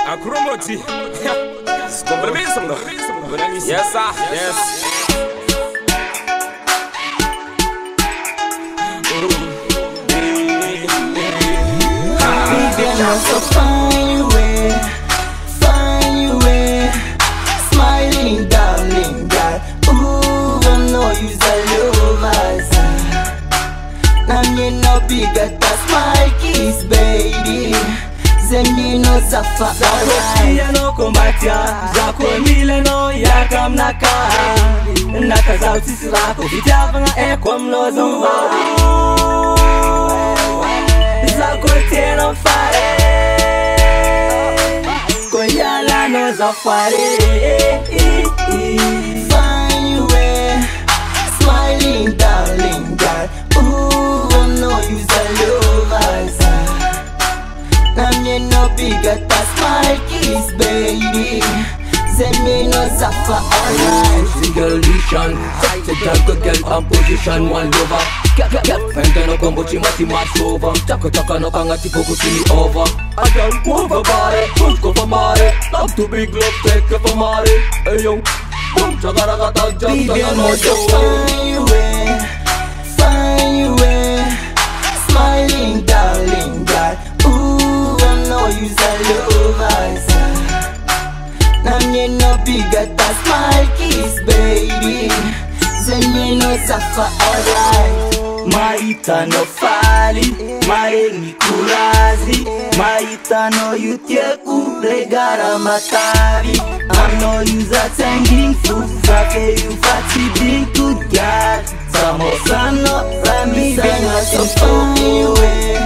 Acromo J. Yes, sir. Yes. So find your way, smiling darling girl. Ooh, I know you're a lover. Now you know bigger than smile kiss, baby. Zemi no zafa alright. Zako no kumbatia, zako mile no yakam naka. Naka za utisi lako, vitava nga kwa mlozo. Zako tena fare, koyala no zafare. Find your way, smiling darling girl. Ooh, I know you're a lover. Namye no bigger than smile kiss, baby. Zemi no zafa alright. Single vision, such a dark girl and position one lover. Fenda no combo chimati match over. Chaka no kangati focusing over. I don't move a body, push go for mare. Love to big love, take it for mare. Hey yo, boom, chagaraga jump, find your way, smiling darling girl. Ooh, I know you're a lover. Namye no bigger than smile kiss, baby. Zemi no zafa alright. Maita no fali, maengi kurazi. Maita no yutie kulegara matari. I know you's a tanging food, zafe you fati being good girl. Samosa no rami benga So find your way,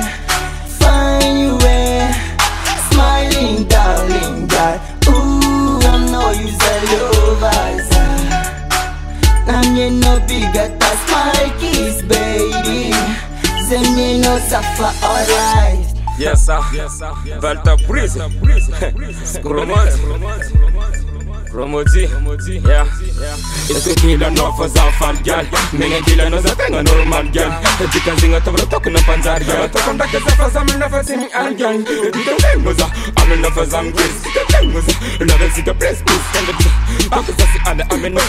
smiling darling girl. Ooh, I know you're a lover. Namye no bigger than smile kiss, baby. Zemi no zafa alright. Yes, sir. Balltah breeze. Acromo J. Yeah. It's a killer no for Zafal girl. Mega killer no Zatanga normal girl. The dancing at the talk no panzar girl. Talk on that Zafa Sam never seen al girl. The thing was I'm in the Fazam kiss. The thing was another sick breast piece. And the opposite and I'm in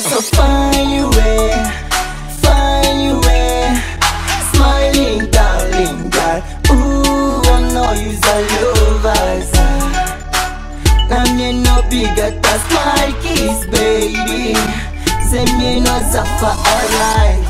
So find your way, smiling darling girl. Ooh, I know you're a lover. Namye no bigger than smile kiss, baby. Zemi no zafa alright.